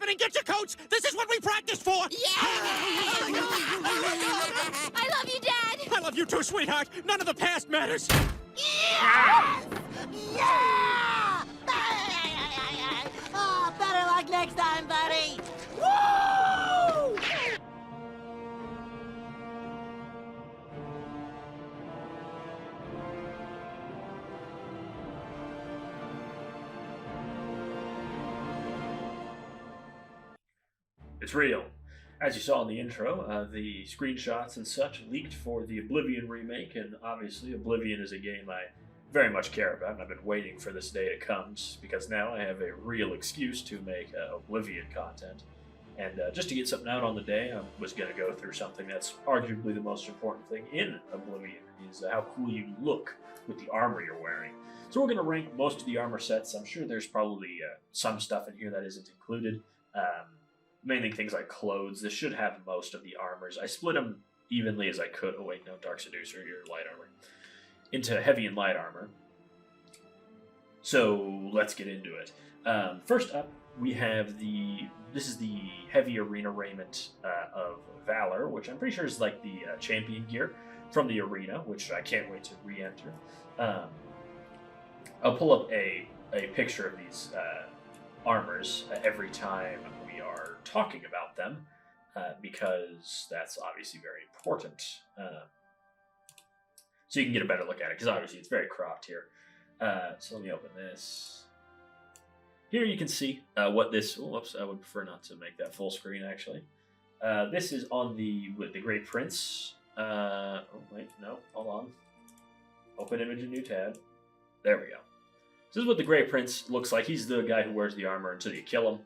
7 and get your coats. This is what we practiced for. Yeah! I love you, Dad. I love you too, sweetheart. None of the past matters. Yes! Yeah! Oh, better luck next time, buddy. Woo! It's real. As you saw in the intro, the screenshots and such leaked for the Oblivion remake, and obviously Oblivion is a game I very much care about, and I've been waiting for this day to come, because now I have a real excuse to make Oblivion content. And just to get something out on the day, I was going to go through something that's arguably the most important thing in Oblivion, is how cool you look with the armor you're wearing. So we're going to rank most of the armor sets. I'm sure there's probably some stuff in here that isn't included. Mainly things like clothes. This should have most of the armors. I split them evenly as I could. Oh wait, no, Dark Seducer, your light armor. Into heavy and light armor. So let's get into it. First up, we have this is the heavy arena raiment of Valor, which I'm pretty sure is like the champion gear from the arena, which I can't wait to re-enter. I'll pull up a picture of these armors every time we are talking about them, because that's obviously very important. So you can get a better look at it, because obviously it's very cropped here. So let me open this. Here you can see what this... Oh, whoops, I would prefer not to make that full screen, actually. This is on the Great Prince. Oh, wait, no, hold on. Open image in new tab. There we go. This is what the Great Prince looks like. He's the guy who wears the armor until you kill him.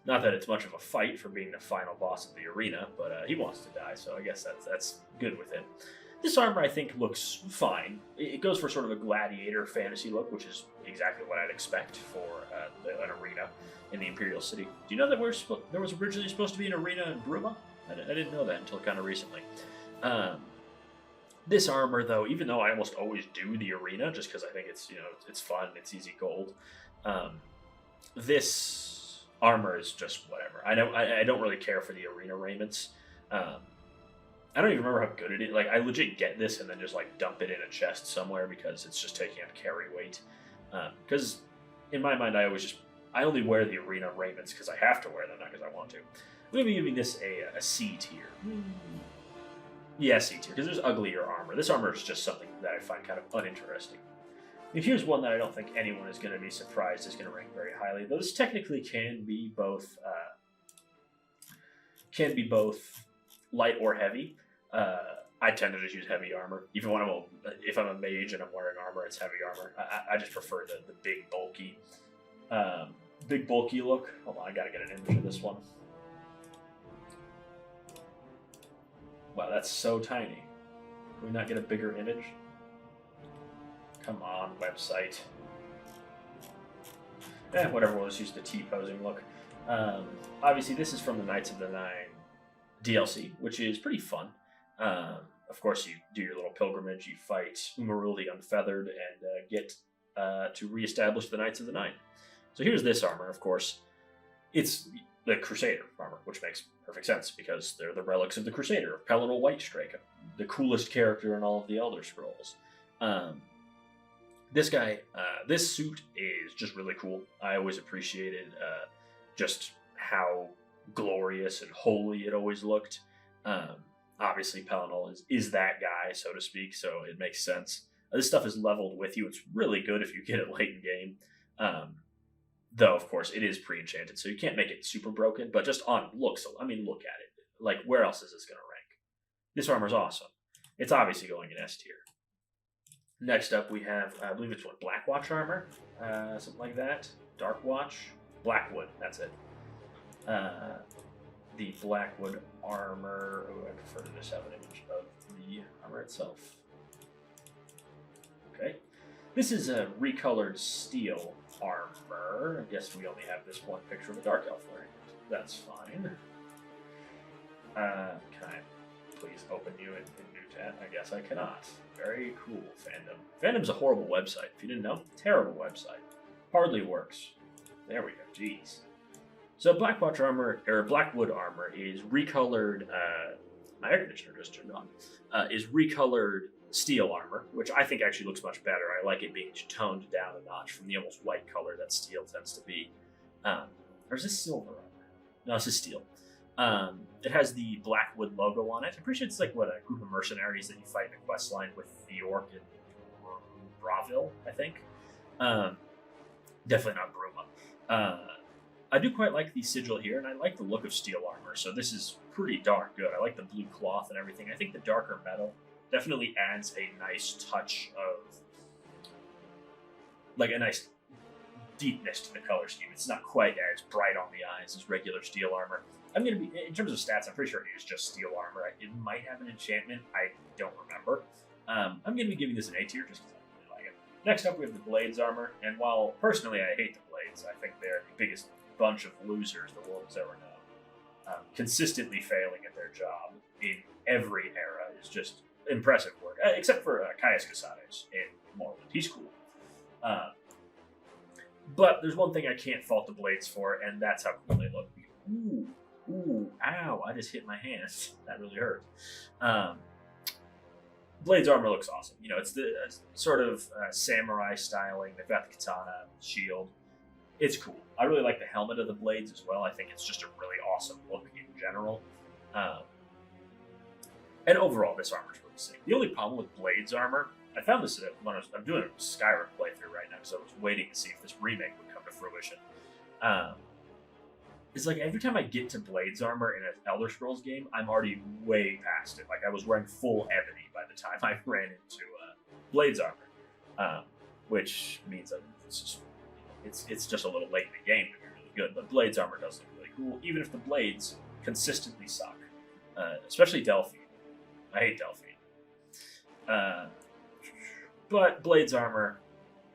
Not that it's much of a fight for being the final boss of the arena, but he wants to die, so I guess that's good with it. This armor, I think, looks fine. It goes for sort of a gladiator fantasy look, which is exactly what I'd expect for an arena in the Imperial City. Do you know that there was originally supposed to be an arena in Bruma? I didn't know that until kind of recently. This armor, though, even though I almost always do the arena, just because I think it's fun, it's easy gold, this armor is just whatever. I don't really care for the arena raiments. I don't even remember how good it is. Like, I legit get this and then just like dump it in a chest somewhere because it's just taking up carry weight. Because in my mind, I only wear the arena raiments because I have to wear them, not because I want to. I'm going to be giving this a C tier. Yeah, C tier, because there's uglier armor. This armor is just something that I find kind of uninteresting. And here's one that I don't think anyone is going to be surprised is going to rank very highly, though this technically can be both light or heavy. I tend to just use heavy armor. Even when if I'm a mage and I'm wearing armor, it's heavy armor. I just prefer the big bulky look. Hold on, I gotta get an image of this one. Wow, that's so tiny. Can we not get a bigger image? Come on, website. Whatever, we'll just use the T-posing look. Obviously, this is from the Knights of the Nine DLC, which is pretty fun. Of course, you do your little pilgrimage, you fight Umarul the Unfeathered, and get to reestablish the Knights of the Nine. So here's this armor, of course. It's the Crusader armor, which makes perfect sense, because they're the relics of the Crusader, Pelennor Whitestrake, the coolest character in all of the Elder Scrolls. This guy, this suit is just really cool. I always appreciated just how glorious and holy it always looked. Obviously, Pelennor is that guy, so to speak, so it makes sense. This stuff is leveled with you. It's really good if you get it late in game. Though, of course, it is pre-enchanted, so you can't make it super broken, but just on looks, I mean, look at it. Like, where else is this going to rank? This armor's awesome. It's obviously going in S tier. Next up, we have, I believe it's Blackwatch armor? Something like that. Darkwatch? Blackwood, that's it. The Blackwood armor. Oh, I prefer to just have an image of the armor itself. Okay. This is a recolored steel armor. I guess we only have this one picture of a Dark Elf wearing it. That's fine. Can I please open you in new tab? I guess I cannot. Very cool, Fandom. Fandom's a horrible website. If you didn't know, terrible website. Hardly works. There we go. Jeez. So Blackwatch armor or Blackwood armor is recolored. My air conditioner just turned on. Is recolored steel armor, which I think actually looks much better. I like it being toned down a notch from the almost white color that steel tends to be. Or is this silver armor? No, this is steel. It has the Blackwood logo on it. I'm pretty sure it's like a group of mercenaries that you fight in a quest line with the York and Braville, I think. Definitely not Bruma. I do quite like the sigil here, and I like the look of steel armor, so this is pretty darn good. I like the blue cloth and everything. I think the darker metal definitely adds a nice touch of, like, a nice deepness to the color scheme. It's not quite as bright on the eyes as regular steel armor. I'm going to be, in terms of stats, I'm pretty sure it is just steel armor. It might have an enchantment. I don't remember. I'm going to be giving this an A tier just because I really like it. Next up, we have the Blades armor, and while personally I hate the Blades, I think they're the biggest bunch of losers the world has ever known. Consistently failing at their job in every era is just impressive work, except for Caius Casares in Morrowind. He's cool. But there's one thing I can't fault the Blades for, and that's how cool they look. Ooh, ow, I just hit my hand. That really hurt. Blades armor looks awesome. You know, it's the sort of samurai styling. They've got the katana, shield. It's cool. I really like the helmet of the Blades as well. I think it's just a really awesome look in general. And overall, this armor is really sick. The only problem with Blades armor, I found this when I'm doing a Skyrim playthrough right now because I was waiting to see if this remake would come to fruition. It's like every time I get to Blades armor in an Elder Scrolls game, I'm already way past it. Like I was wearing full ebony by the time I ran into Blades armor, which means it's just a little late in the game to be really good. But Blades armor does look really cool, even if the blades consistently suck, especially Delphine. I hate Delphine. But Blades armor,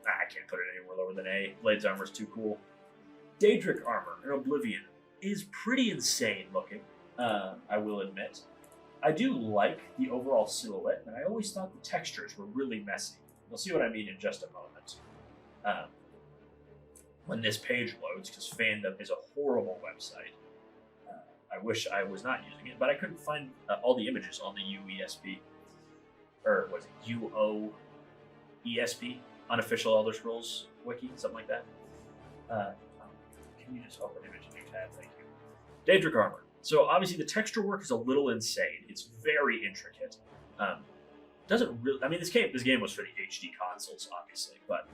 I can't put it anywhere lower than A. Blades armor is too cool. Daedric armor in Oblivion is pretty insane looking, I will admit. I do like the overall silhouette, but I always thought the textures were really messy. You'll see what I mean in just a moment. When this page loads, because fandom is a horrible website. I wish I was not using it, but I couldn't find all the images on the UESP, or was it UOESP, unofficial Elder Scrolls wiki, something like that. Can you just open image in your tab? Thank you. Daedric armor. So obviously the texture work is a little insane. It's very intricate. Doesn't really. I mean, this game was for the HD consoles, obviously, but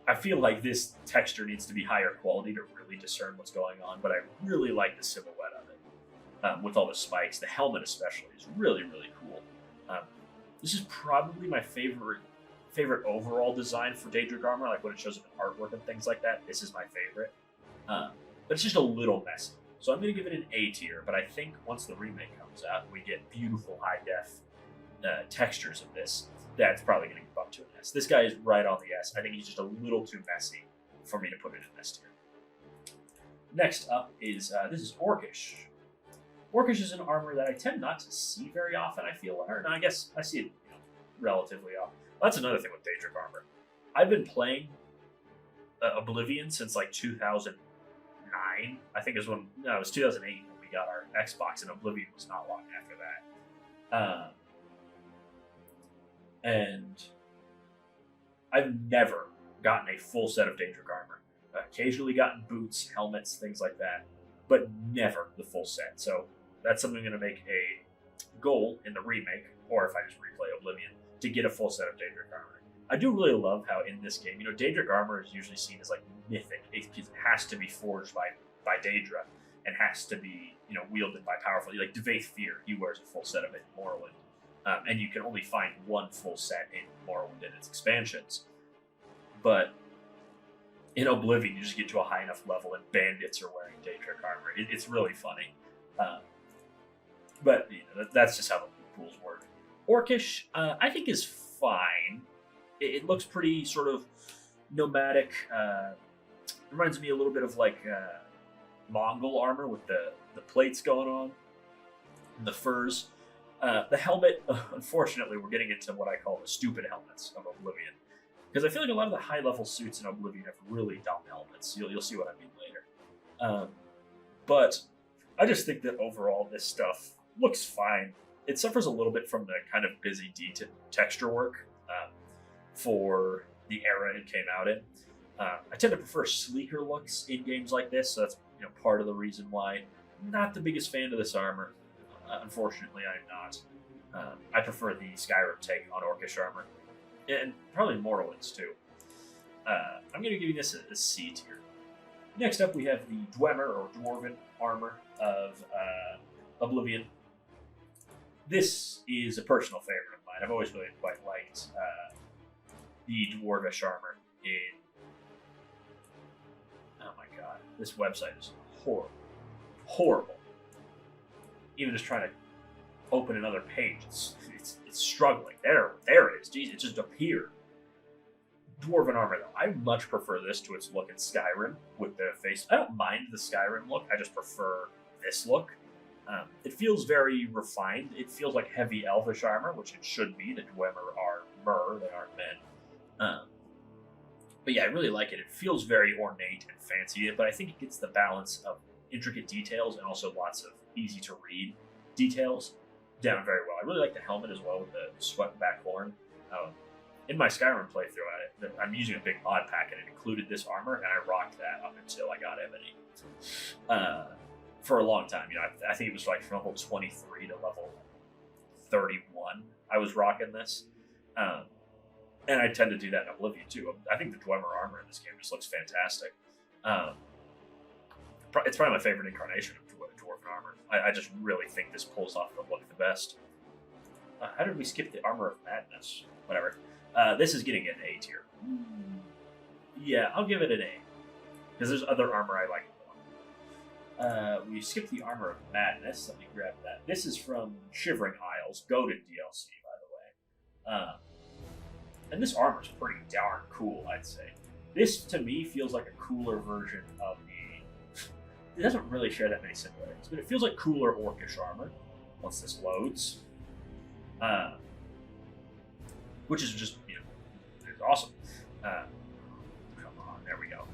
I feel like this texture needs to be higher quality to really discern what's going on. But I really like the silhouette of it, with all the spikes. The helmet especially is really, really cool. This is probably my favorite overall design for Daedric armor, like when it shows up in artwork and things like that. This is my favorite. But it's just a little messy. So I'm going to give it an A tier, but I think once the remake comes out, we get beautiful high-def textures of this. That's probably going to get bumped to an S. This guy is right on the S. I think he's just a little too messy for me to put it in S tier. Next up is, this is Orcish. Orcish is an armor that I tend not to see very often, I feel. Or no, I guess I see it relatively often. That's another thing with Daedric armor. I've been playing Oblivion since like 2009. I think it was 2008 when we got our Xbox, and Oblivion was not long after that. And I've never gotten a full set of Daedric armor. Occasionally gotten boots, helmets, things like that, but never the full set. So that's something I'm going to make a goal in the remake, or if I just replay Oblivion, to get a full set of Daedric armor. I do really love how in this game, Daedric armor is usually seen as like mythic. It has to be forged by Daedra and has to be, wielded by powerful. Like Devaith Fear, he wears a full set of it in Morrowind. And you can only find one full set in Morrowind and its expansions. But in Oblivion, you just get to a high enough level and bandits are wearing Daedric armor. It's really funny. But that's just how the pools work. Orcish, I think, is fine. It looks pretty sort of nomadic. Reminds me a little bit of like Mongol armor with the plates going on, and the furs. The helmet, unfortunately, we're getting into what I call the stupid helmets of Oblivion. Because I feel like a lot of the high-level suits in Oblivion have really dumb helmets. You'll see what I mean later. But I just think that overall this stuff looks fine. It suffers a little bit from the kind of busy texture work for the era it came out in. I tend to prefer sleeker looks in games like this, so that's part of the reason why I'm not the biggest fan of this armor. Unfortunately, I'm not. I prefer the Skyrim take on Orcish armor, and probably Morrowind's too. I'm going to give you this a C tier. Next up, we have the Dwemer, or Dwarven armor of Oblivion. This is a personal favorite of mine. I've always really quite liked the Dwarvish armor in... Oh my god, this website is horrible. Horrible. Even just trying to open another page, it's struggling. There it is. Jeez, it just appeared. Dwarven armor, though. I much prefer this to its look in Skyrim with the face. I don't mind the Skyrim look. I just prefer this look. It feels very refined. It feels like heavy elvish armor, which it should be. The Dwemer are mer, they aren't men. But yeah, I really like it. It feels very ornate and fancy, but I think it gets the balance of intricate details and also lots of easy to read details down very well. I really like the helmet as well with the swept back horn. In my Skyrim playthrough, I'm using a big mod pack and it included this armor, and I rocked that up until I got Ebony. For a long time, I think it was like from level 23 to level 31. I was rocking this, and I tend to do that in Oblivion too. I think the Dwemer armor in this game just looks fantastic. It's probably my favorite incarnation of Dwarven armor. I just really think this pulls off the look the best. How did we skip the Armor of Madness? Whatever. This is getting an A tier. Yeah, I'll give it an A. Because there's other armor I like more. We skipped the Armor of Madness. Let me grab that. This is from Shivering Isles, goated DLC, by the way. And this armor's pretty darn cool, I'd say. This, to me, feels like a cooler version of the... It doesn't really share that many similarities, but it feels like cooler Orcish armor once this loads. Which is just, it's awesome. Come on, there we go.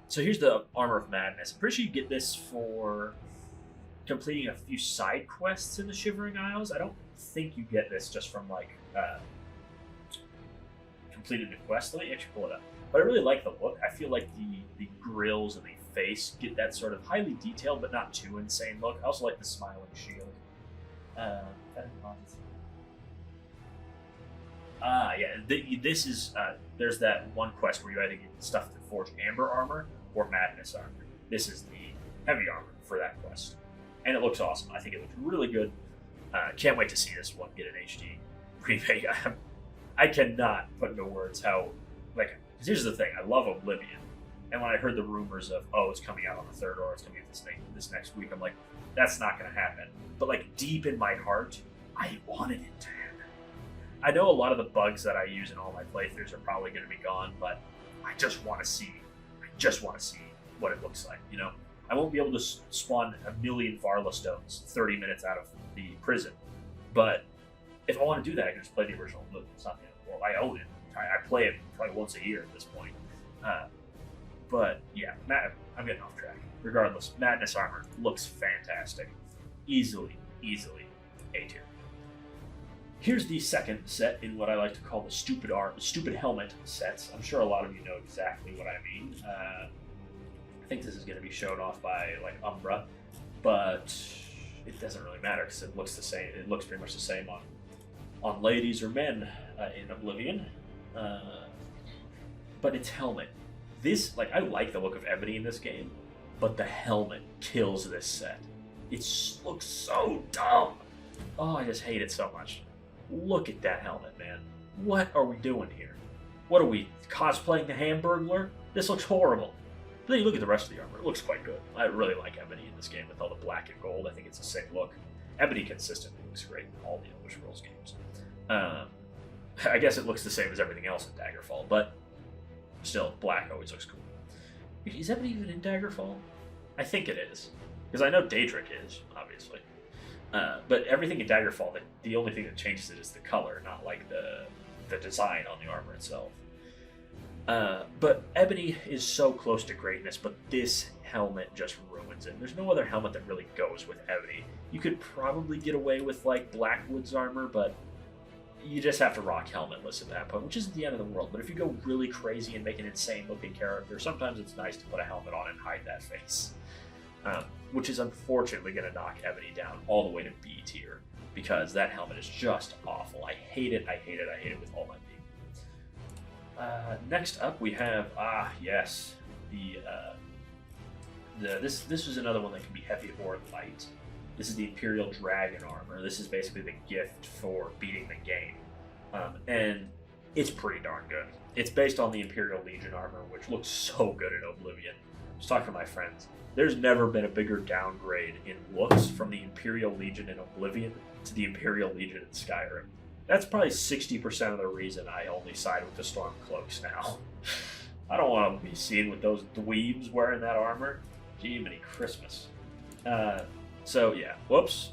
So here's the Armor of Madness. I'm pretty sure you get this for completing a few side quests in the Shivering Isles. I don't think you get this just from, completing the quest. Let me actually pull it up. But I really like the look. I feel like the grills and the face get that sort of highly detailed but not too insane look. I also like the smiling shield. This is there's that one quest where you either get stuff to forge amber armor or madness armor. This is the heavy armor for that quest, and it looks awesome. I think it looks really good. Can't wait to see this one get an HD remake. I cannot put into words how because here's the thing. I love Oblivion, and when I heard the rumors of it's coming out on the 3rd or it's coming out this next week, I'm like, that's not going to happen. But deep in my heart, I wanted it to happen. I know a lot of the bugs that I use in all my playthroughs are probably going to be gone, but I just want to see what it looks like. I won't be able to spawn a million Varla stones 30 minutes out of the prison, but if I want to do that, I can just play the original. It's not the end of the world. I own it. I play it probably once a year at this point. But yeah, I'm getting off track. Regardless, Madness armor looks fantastic. Easily A tier. Here's the second set in what I like to call the stupid helmet sets. I'm sure a lot of you know exactly what I mean. I think this is going to be shown off by Umbra, but it doesn't really matter because it looks the same. It looks pretty much the same on ladies or men in Oblivion. But its helmet. This, I like the look of Ebony in this game, but the helmet kills this set. It looks so dumb. Oh, I just hate it so much. Look at that helmet, man. What are we doing here? What are we, cosplaying the Hamburglar? This looks horrible. But then you look at the rest of the armor, it looks quite good. I really like Ebony in this game with all the black and gold. I think it's a sick look. Ebony consistently looks great in all the Elder Scrolls games. I guess it looks the same as everything else in Daggerfall, but still, black always looks cool. Is Ebony even in Daggerfall? I think it is. Because I know Daedric is, obviously. But everything in Daggerfall, the only thing that changes it is the color, not the design on the armor itself. But Ebony is so close to greatness, but this helmet just ruins it. There's no other helmet that really goes with Ebony. You could probably get away with like Blackwood's armor, but you just have to rock helmetless at that point, which isn't the end of the world. But if you go really crazy and make an insane looking character, sometimes it's nice to put a helmet on and hide that face. Which is unfortunately going to knock Ebony down all the way to B tier, because that helmet is just awful. I hate it, I hate it, I hate it with all my being. Next up we have, yes, this is another one that can be heavy or light. This is the Imperial Dragon armor. This is basically the gift for beating the game. And it's pretty darn good. It's based on the Imperial Legion armor, which looks so good in Oblivion. I was talking to my friends. There's never been a bigger downgrade in looks from the Imperial Legion in Oblivion to the Imperial Legion in Skyrim. That's probably 60% of the reason I only side with the Stormcloaks now. I don't want to be seen with those dweebs wearing that armor. Jiminy Christmas. So yeah, whoops.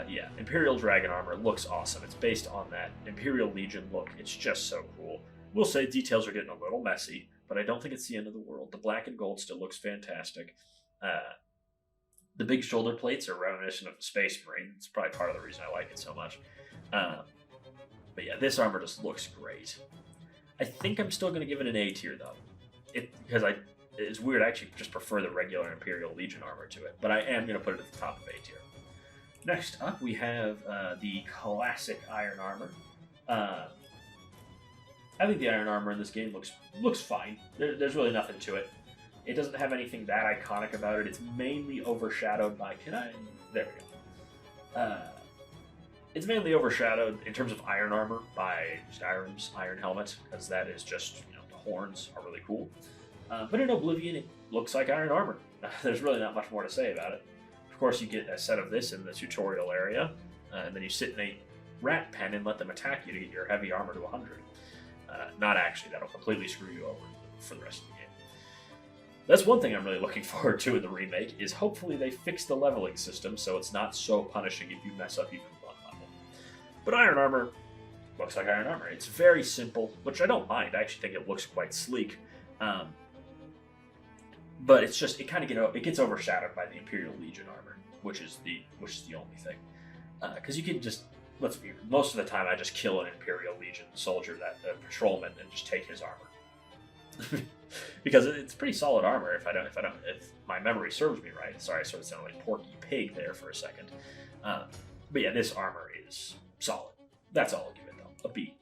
Yeah, Imperial Dragon armor looks awesome. It's based on that Imperial Legion look. It's just so cool. We'll say details are getting a little messy, but I don't think it's the end of the world. The black and gold still looks fantastic. The big shoulder plates are reminiscent of the Space Marine. It's probably part of the reason I like it so much. But yeah, this armor just looks great. I think I'm still going to give it an A tier though, because it's weird. I actually just prefer the regular Imperial Legion armor to it, but I am going to put it at the top of A tier. Next up, we have the classic Iron Armor. I think the Iron Armor in this game looks fine. There's really nothing to it. It doesn't have anything that iconic about it. It's mainly overshadowed by... There we go. It's mainly overshadowed in terms of Iron Armor by Skyrim's Iron Helmet, because that is just, the horns are really cool. But in Oblivion, it looks like Iron Armor. There's really not much more to say about it. Of course, you get a set of this in the tutorial area, and then you sit in a rat pen and let them attack you to get your heavy armor to 100. Not actually, that'll completely screw you over for the rest of the game. That's one thing I'm really looking forward to in the remake, is hopefully they fix the leveling system so it's not so punishing if you mess up even one level. But Iron Armor looks like Iron Armor. It's very simple, which I don't mind. I actually think it looks quite sleek. But it's just, it gets overshadowed by the Imperial Legion armor, which is the only thing. Because you can just, let's be real, most of the time I just kill an Imperial Legion soldier, that patrolman, and just take his armor. Because it's pretty solid armor. If my memory serves me right. Sorry, I sort of sounded like Porky Pig there for a second. But yeah, this armor is solid. That's all I'll give it though, a B.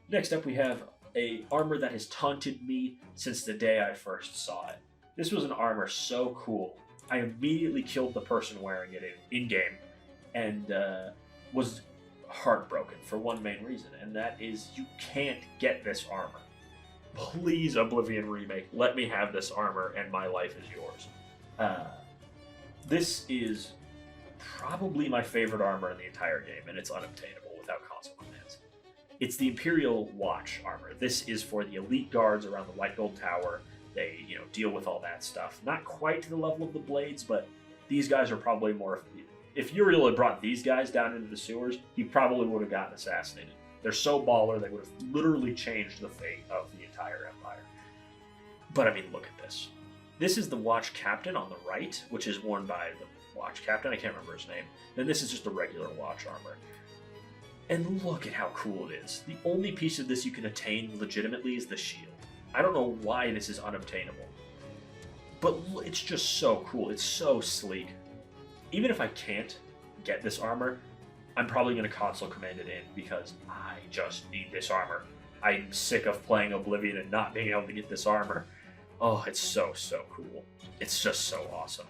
Next up, we have a armor that has taunted me since the day I first saw it. This was an armor so cool. I immediately killed the person wearing it in-game, and was heartbroken for one main reason, and that is you can't get this armor. Please, Oblivion Remake, let me have this armor and my life is yours. This is probably my favorite armor in the entire game, and it's unobtainable without console commands. It's the Imperial Watch armor. This is for the elite guards around the White Gold Tower. They, deal with all that stuff. Not quite to the level of the Blades, but these guys are probably more... If Uriel had brought these guys down into the sewers, he probably would have gotten assassinated. They're so baller, they would have literally changed the fate of the entire Empire. But I mean, look at this. This is the Watch Captain on the right, which is worn by the Watch Captain. I can't remember his name. Then this is just the regular Watch armor. And look at how cool it is. The only piece of this you can attain legitimately is the shield. I don't know why this is unobtainable. But it's just so cool. It's so sleek. Even if I can't get this armor, I'm probably going to console command it in because I just need this armor. I'm sick of playing Oblivion and not being able to get this armor. Oh, it's so cool. It's just so awesome.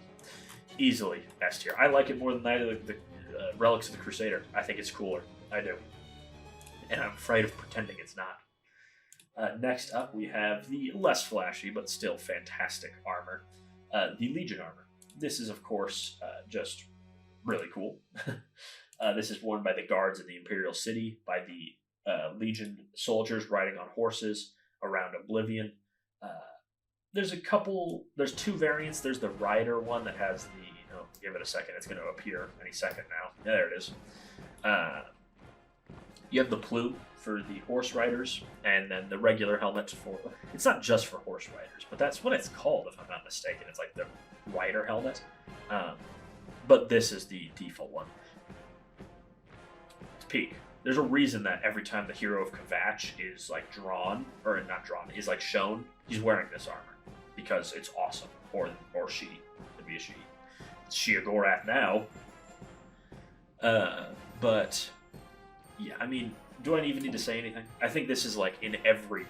Easily S tier. I like it more than the Relics of the Crusader. I think it's cooler. I do. And I'm afraid of pretending it's not. Next up, we have the less flashy, but still fantastic armor. The Legion armor. This is, of course, just really cool. This is worn by the guards in the Imperial City, by the Legion soldiers riding on horses around Oblivion. There's two variants. There's the rider one that has the, give it a second, it's going to appear any second now. Yeah, there it is. You have the plume for the horse riders, and then the regular helmet for... It's not just for horse riders, but that's what it's called, if I'm not mistaken. It's like the rider helmet. But this is the default one. To peek. There's a reason that every time the hero of Kvatch is like drawn, or not drawn, is like shown, he's wearing this armor. Because it's awesome. Or she. It'd be a she. It's Sheogorath now. But yeah, I mean, do I even need to say anything? I think this is like in every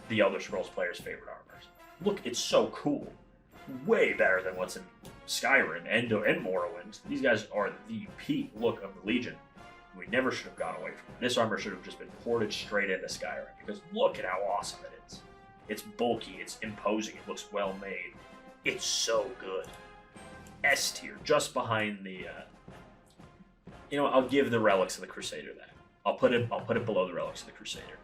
the Elder Scrolls player's favorite armors. Look, it's so cool. Way better than what's in Skyrim and Morrowind. These guys are the peak look of the Legion. We never should have gone away from it. This armor should have just been ported straight into Skyrim, because look at how awesome it is. It's bulky, it's imposing, it looks well made. It's so good. S tier, just behind the I'll give the Relics of the Crusader that. I'll put it below the Relics of the Crusader.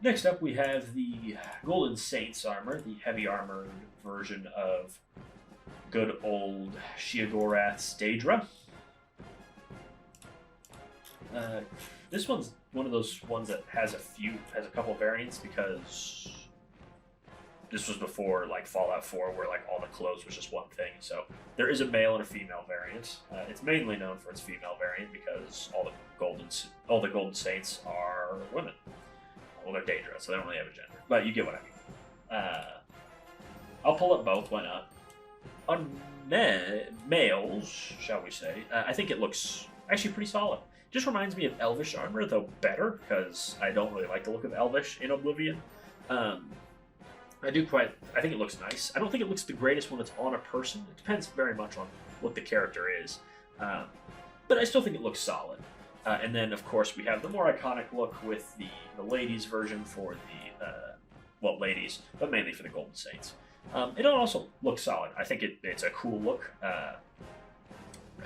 Next up, we have the Golden Saints armor, the heavy armored version of good old Sheogorath's Daedra. This one's one of those ones that has a couple of variants, because this was before like Fallout 4, where like all the clothes was just one thing. So there is a male and a female variant. It's mainly known for its female variant because all the Golden Saints are women. Well, they're Daedra, so they don't really have a gender. But you get what I mean. I'll pull up both. Why not? On males, shall we say? I think it looks actually pretty solid. Just reminds me of Elvish armor, though better, because I don't really like the look of Elvish in Oblivion. I think it looks nice. I don't think it looks the greatest when it's on a person. It depends very much on what the character is. But I still think it looks solid. And then, of course, we have the more iconic look with the ladies version for the, ladies, but mainly for the Golden Saints. It also looks solid. I think it's a cool look. I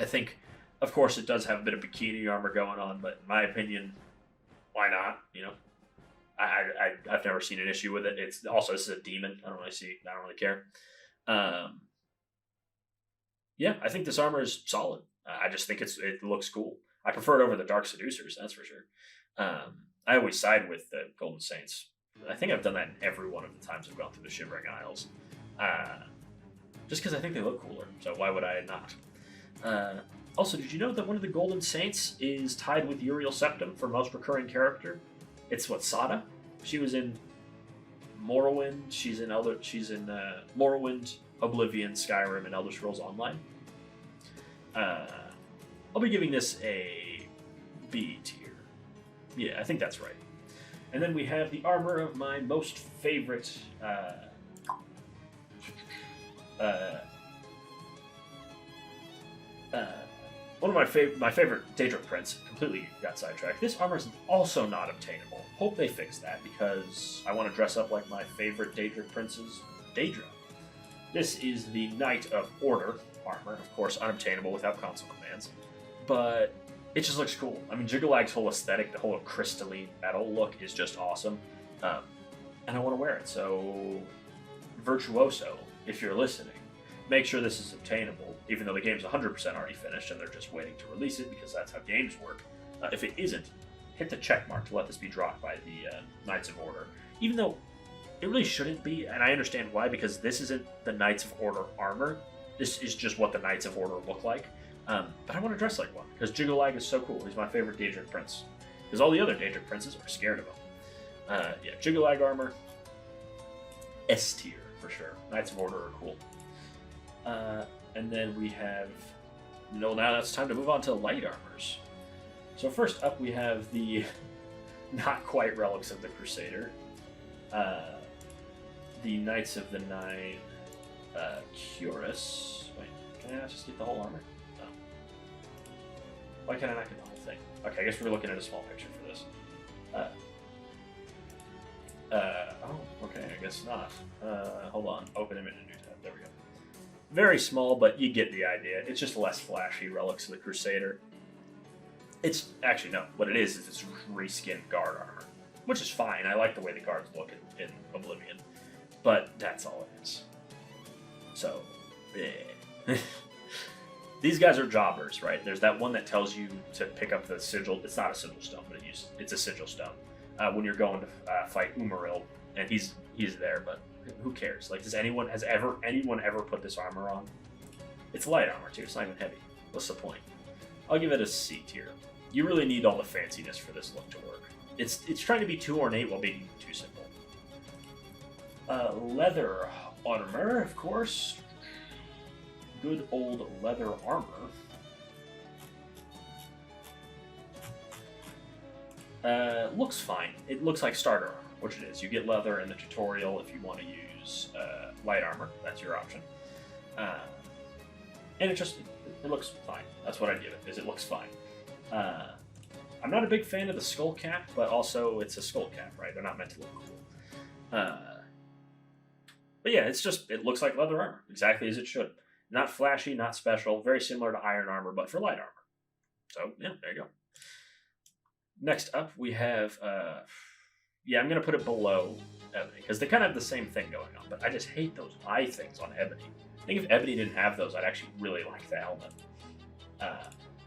think, of course, it does have a bit of bikini armor going on, but in my opinion, why not? I've never seen an issue with it. It's also, this is a demon. I don't really care. Yeah, I think this armor is solid. I just think it looks cool. I prefer it over the Dark Seducers, that's for sure. I always side with the Golden Saints. I think I've done that in every one of the times I've gone through the Shivering Isles. Just because I think they look cooler, so why would I not? Also, did you know that one of the Golden Saints is tied with Uriel Septim for most recurring character? It's Sada. She was in Morrowind. She's in Morrowind, Oblivion, Skyrim, and Elder Scrolls Online. I'll be giving this a B tier. Yeah, I think that's right. And then we have the armor of my most favorite one of my favorite Daedric Prince. Completely got sidetracked. This armor is also not obtainable. Hope they fix that, because I want to dress up like my favorite Daedric Prince's Daedra. This is the Knight of Order armor, of course, unobtainable without console commands, but it just looks cool. I mean, Jiggalag's whole aesthetic, the whole crystalline metal look is just awesome, and I want to wear it. So, Virtuoso, if you're listening, make sure this is obtainable, even though the game's 100% already finished and they're just waiting to release it, because that's how games work. If it isn't, hit the check mark to let this be dropped by the Knights of Order. Even though it really shouldn't be, and I understand why, because this isn't the Knights of Order armor. This is just what the Knights of Order look like. But I want to dress like one, because Jiggalag is so cool. He's my favorite Daedric Prince. Because all the other Daedric Princes are scared of him. Yeah, Jiggalag armor, S tier for sure. Knights of Order are cool. And then we have... now it's time to move on to light armors. So first up we have the not quite Relics of the Crusader. The Knights of the Nine Cuirass. Wait, can I not just get the whole armor? No. Why can I not get the whole thing? Okay, I guess we're looking at a small picture for this. Oh, okay, I guess not. Hold on, open image in new tab. There we go. Very small, but you get the idea. It's just less flashy Relics of the Crusader. It's actually, no, what it is it's reskinned guard armor, which is fine. I like the way the guards look in Oblivion, but that's all it is. So, yeah. these guys are jobbers, right? There's that one that tells you to pick up the sigil. It's not a sigil stone, but it's a sigil stone. When you're going to fight Umaril, and he's there, but who cares? Like, has anyone ever put this armor on? It's light armor too. It's not even heavy. What's the point? I'll give it a C tier. You really need all the fanciness for this look to work. It's trying to be too ornate while being too simple. Leather armor, of course. Good old leather armor. Looks fine. It looks like starter armor, which it is. You get leather in the tutorial if you want to use light armor. That's your option. And it looks fine. That's what I give it, is it looks fine. I'm not a big fan of the skull cap, but also it's a skull cap, right? They're not meant to look cool. But yeah, it looks like leather armor, exactly as it should. Not flashy, not special, very similar to iron armor, but for light armor. So, yeah, there you go. Next up, we have, I'm going to put it below Ebony, because they kind of have the same thing going on, but I just hate those eye things on Ebony. I think if Ebony didn't have those, I'd actually really like the helmet.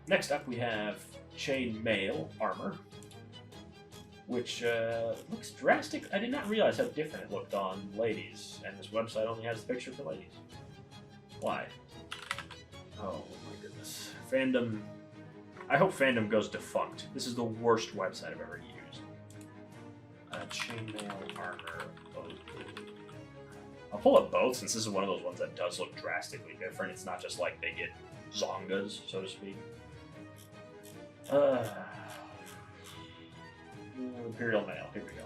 Next up, we have chainmail armor, which looks drastic. I did not realize how different it looked on ladies, and this website only has the picture for ladies. Why? Oh my goodness. Fandom. I hope fandom goes defunct. This is the worst website I've ever used. Chainmail armor. I'll pull up both since this is one of those ones that does look drastically different. It's not just like they get zongas, so to speak. Imperial Mail. Here we go.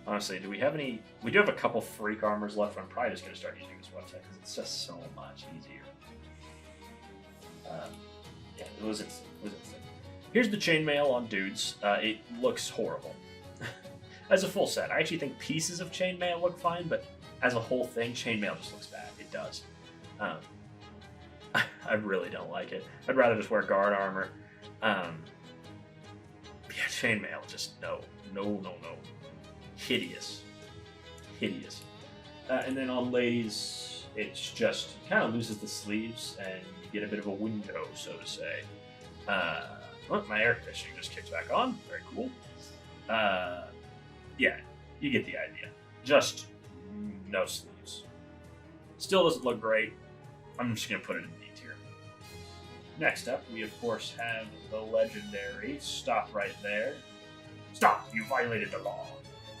Honestly, do we have any? We do have a couple freak armors left. I'm probably just going to start using this website because it's just so much easier. It was insane. Here's the chainmail on dudes. It looks horrible. As a full set, I actually think pieces of chainmail look fine, but as a whole thing, chainmail just looks bad. It does. I really don't like it. I'd rather just wear guard armor. Chainmail, just no. Hideous. And then on ladies, it's just kind of loses the sleeves and you get a bit of a window, so to say. My air conditioning just kicked back on. Very cool. You get the idea. Just no sleeves. Still doesn't look great. I'm just going to put it in D tier. Next up, we of course have the legendary Stop Right There. Stop! You violated the law.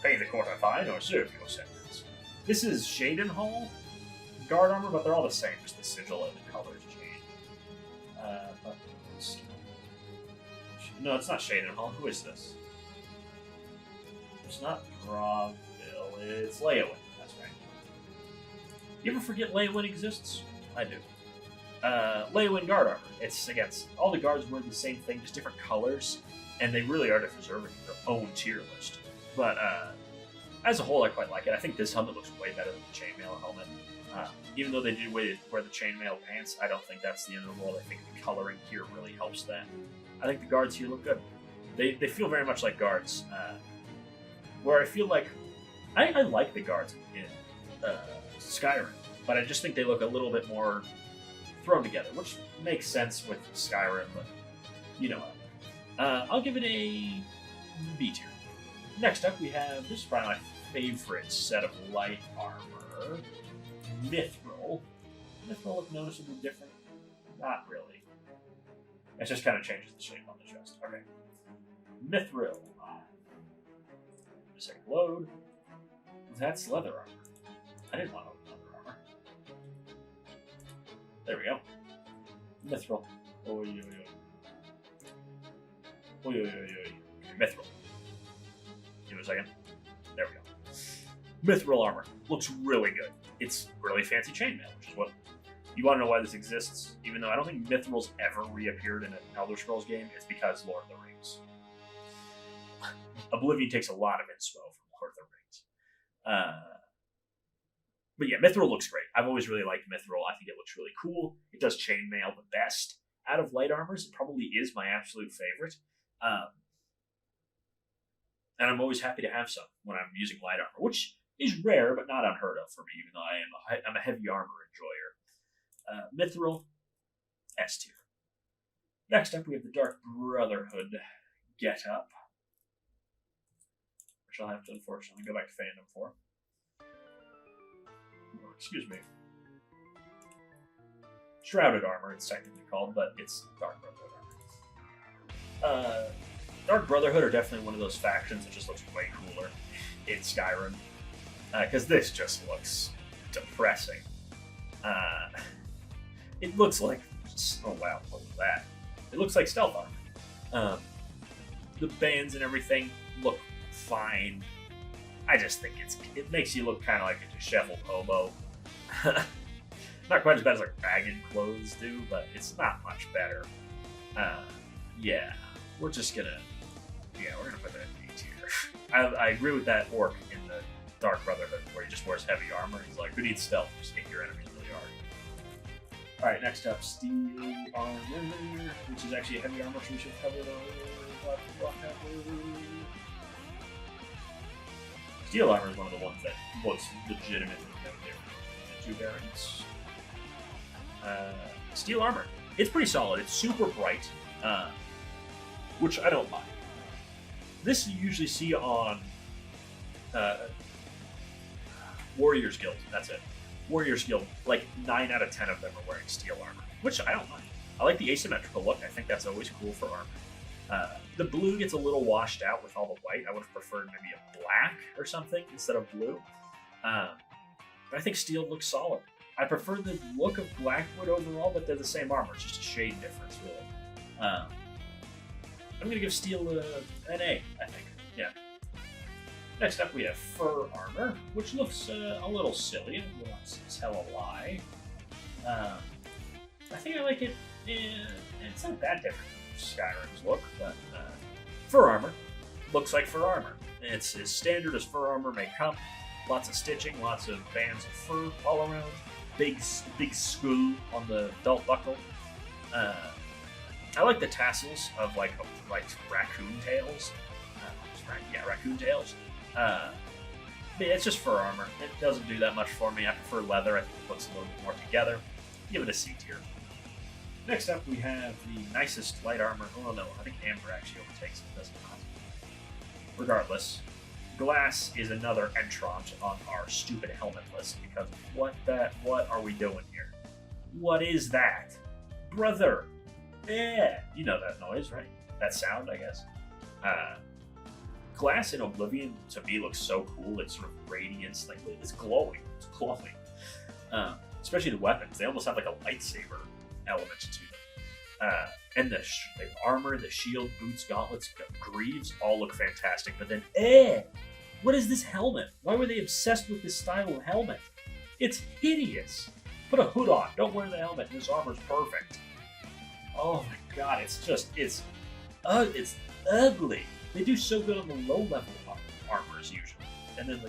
Pay the court a fine or serve your sentence. This is Shadenhall guard armor, but they're all the same. Just the sigil and the colors change. No, it's not Shadenhall. Who is this? It's not Drawville. It's Leowin. That's right. You ever forget Leowin exists? I do. Leowin guard armor. It's against all the guards wear the same thing, just different colors, and they really are deserving of their own tier list. But as a whole, I quite like it. I think this helmet looks way better than the chainmail helmet. Even though they did wear the chainmail pants, I don't think that's the end of the world. I think the coloring here really helps that. I think the guards here look good. They feel very much like guards. Where I feel like I like the guards in Skyrim, but I just think they look a little bit more thrown together, which makes sense with Skyrim, but you know what. I'll give it a B tier. Next up, we have, this is probably my favorite set of light armor, Mithril. Mithril look noticeably different? Not really. It just kind of changes the shape on the chest. Okay. Mithril. Just load. That's leather armor. I didn't want to open leather armor. There we go. Mithril. Oy. Mithril. Give it a second. There we go. Mithril armor. Looks really good. It's really fancy chainmail, which is what... You want to know why this exists? Even though I don't think Mithril's ever reappeared in an Elder Scrolls game, it's because Lord of the Rings. Oblivion takes a lot of inspo from Lord of the Rings. But yeah, Mithril looks great. I've always really liked Mithril. I think it looks really cool. It does chainmail the best. Out of light armors, it probably is my absolute favorite. And I'm always happy to have some when I'm using light armor, which is rare, but not unheard of for me, even though I'm a heavy armor enjoyer. Mithril, S tier. Next up, we have the Dark Brotherhood get-up, which I'll have to unfortunately go back to fandom for. Oh, excuse me. Shrouded armor, it's technically called, but it's Dark Brotherhood armor. Dark Brotherhood are definitely one of those factions that just looks way cooler in Skyrim, because this just looks depressing. It looks like, oh wow, what was that? It looks like stealth armor. The bands and everything look fine. I just think it makes you look kind of like a disheveled hobo. Not quite as bad as like ragged clothes do, but it's not much better. Yeah, we're gonna put that in D tier. I agree with that orc in the Dark Brotherhood where he just wears heavy armor. He's like, who needs stealth? Just hit your enemies really hard. All right, next up, steel armor, which is actually a heavy armor, so we should cover the steel armor is one of the ones that looks legitimately no different than the two variants. Steel armor. It's pretty solid. It's super bright, which I don't mind. This you usually see on Warriors Guild. That's it. Warriors Guild. Like 9 out of 10 of them are wearing steel armor, which I don't mind. I like the asymmetrical look. I think that's always cool for armor. The blue gets a little washed out with all the white. I would have preferred maybe a black or something instead of blue. But I think steel looks solid. I prefer the look of Blackwood overall, but they're the same armor. It's just a shade difference, really. I'm going to give steel an A, I think. Yeah. Next up, we have fur armor, which looks a little silly. I will not tell a lie. I think I like it. It's not that different from Skyrim's look, but fur armor looks like fur armor. It's as standard as fur armor may come. Lots of stitching, lots of bands of fur all around. Big skull on the belt buckle. I like the tassels of like raccoon tails. Raccoon tails. But it's just fur armor. It doesn't do that much for me. I prefer leather. I think it looks a little bit more together. Give it a C tier. Next up, we have the nicest light armor. Oh no, I think amber actually overtakes it, does it not? Regardless, glass is another entrant on our stupid helmet list because what are we doing here? What is that? Brother! Yeah! You know that noise, right? That sound, I guess. Glass in Oblivion, to me, looks so cool. It's sort of radiance, like, it's glowing. It's glowing. Especially the weapons. They almost have like a lightsaber element to them. And the armor, the shield, boots, gauntlets, greaves all look fantastic. But then, what is this helmet? Why were they obsessed with this style of helmet? It's hideous. Put a hood on. Don't wear the helmet. This armor's perfect. Oh my god, it's ugly. They do so good on the low level armors usually. And then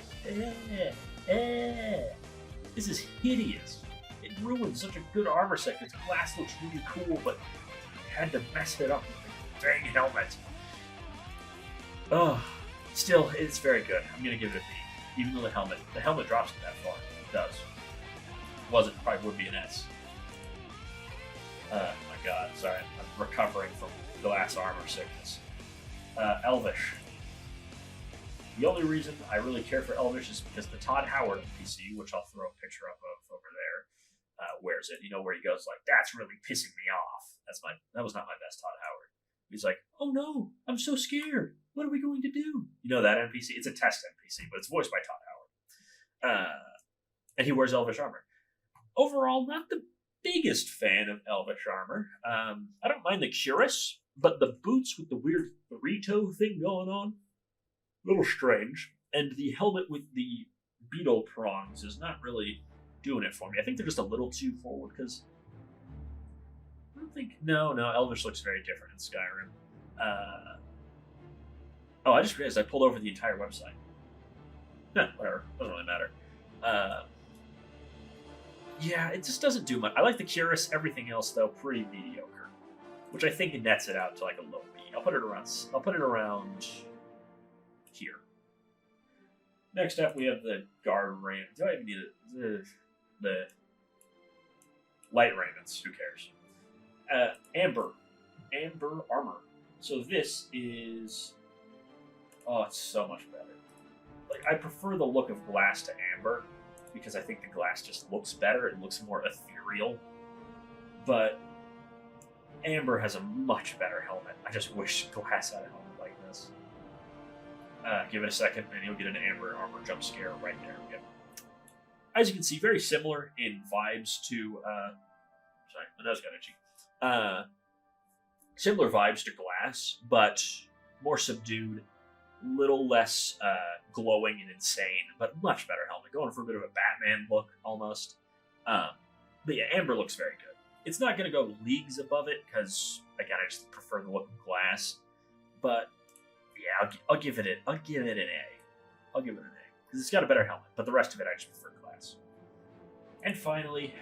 this is hideous. It ruins such a good armor set because glass looks really cool, but had to mess it up with the dang helmet. Oh, still, it's very good. I'm gonna give it a B, even though the helmet drops it that far. It does. Probably would be an S. My god, sorry, I'm recovering from glass armor sickness. Elvish. The only reason I really care for Elvish is because the Todd Howard NPC, which I'll throw a picture up of over there, wears it. You know, where he goes like, "That's really pissing me off." That was not my best Todd Howard. He's like, "Oh no, I'm so scared. What are we going to do?" You know that NPC? It's a test NPC, but it's voiced by Todd Howard. And he wears Elvish armor. Overall, not the biggest fan of Elvish armor. I don't mind the cuirass, but the boots with the weird burrito thing going on, a little strange. And the helmet with the beetle prongs is not really doing it for me. I think they're just a little too forward because I don't think. No, Elvish looks very different in Skyrim. I just realized I pulled over the entire website. No, whatever. Doesn't really matter. Yeah, it just doesn't do much. I like the cuirass. Everything else, though, pretty mediocre. Which I think nets it out to like a low B. I'll put it around here. Next up, we have the guard raiment. Do I even need it? The light raiments. Who cares? Amber armor. So this is... Oh, it's so much better. Like, I prefer the look of glass to amber, because I think the glass just looks better. It looks more ethereal. But amber has a much better helmet. I just wish glass had a helmet like this. Give it a second, and you'll get an amber armor jump scare right there. Yep. As you can see, very similar in vibes to... sorry, my nose got itchy. Similar vibes to glass, but more subdued, little less glowing and insane, but much better helmet. Going for a bit of a Batman look, almost. But yeah, amber looks very good. It's not going to go leagues above it, because, again, I just prefer the look of glass. But, yeah, I'll give it an A. I'll give it an A, because it's got a better helmet, but the rest of it I just prefer glass. And finally,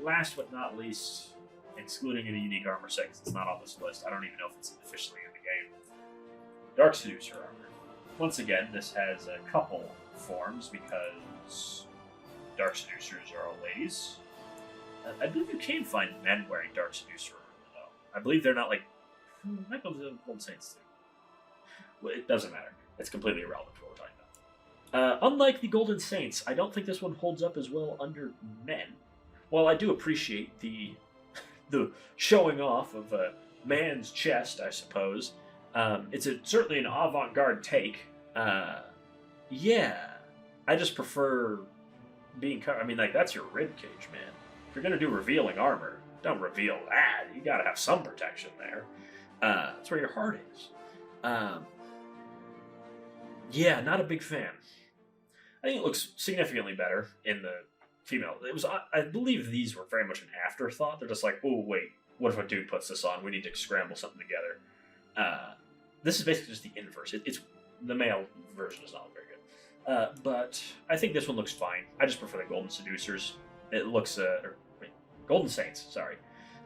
last but not least, excluding the unique armor set, because it's not on this list. I don't even know if it's officially in the game. Dark Seducer armor. Once again, this has a couple forms, because Dark Seducers are all ladies. I believe you can find men wearing Dark Seducer armor, though. I believe they're not like... Might be the Golden Saints, too. Well, it doesn't matter. It's completely irrelevant to what we're talking about. Unlike the Golden Saints, I don't think this one holds up as well under men. While I do appreciate the showing off of a man's chest, I suppose, it's certainly an avant-garde take. Yeah, I just prefer being covered. I mean, like, that's your ribcage, man. If you're going to do revealing armor, don't reveal that. You got to have some protection there. That's where your heart is. Yeah, not a big fan. I think it looks significantly better in the female. It was, I believe these were very much an afterthought. They're just like, oh, wait, what if a dude puts this on? We need to scramble something together. This is basically just the inverse. It's the male version is not very good. But I think this one looks fine. I just prefer the Golden Seducers. It looks, Golden Saints, sorry.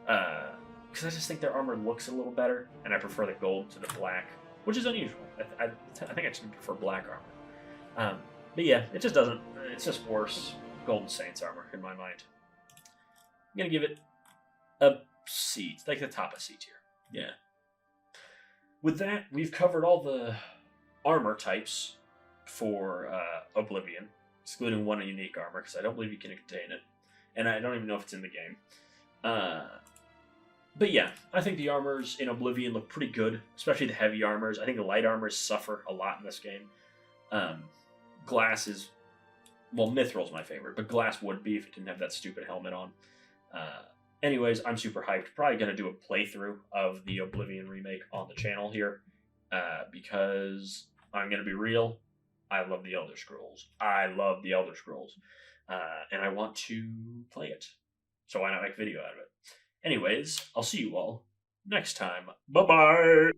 Because I just think their armor looks a little better, and I prefer the gold to the black, which is unusual. I think I just prefer black armor. But yeah, it just doesn't. It's just worse Golden Saints armor in my mind. I'm gonna give it a C, like the top of C tier. Yeah. With that, we've covered all the armor types for Oblivion, excluding one unique armor, because I don't believe you can contain it. And I don't even know if it's in the game. But yeah, I think the armors in Oblivion look pretty good, especially the heavy armors. I think the light armors suffer a lot in this game. Glass is... Well, Mithril's my favorite, but Glass would be if it didn't have that stupid helmet on. Anyways, I'm super hyped. Probably going to do a playthrough of the Oblivion remake on the channel here, because I'm going to be real. I love the Elder Scrolls. And I want to play it. So why not make a video out of it? Anyways, I'll see you all next time. Bye-bye!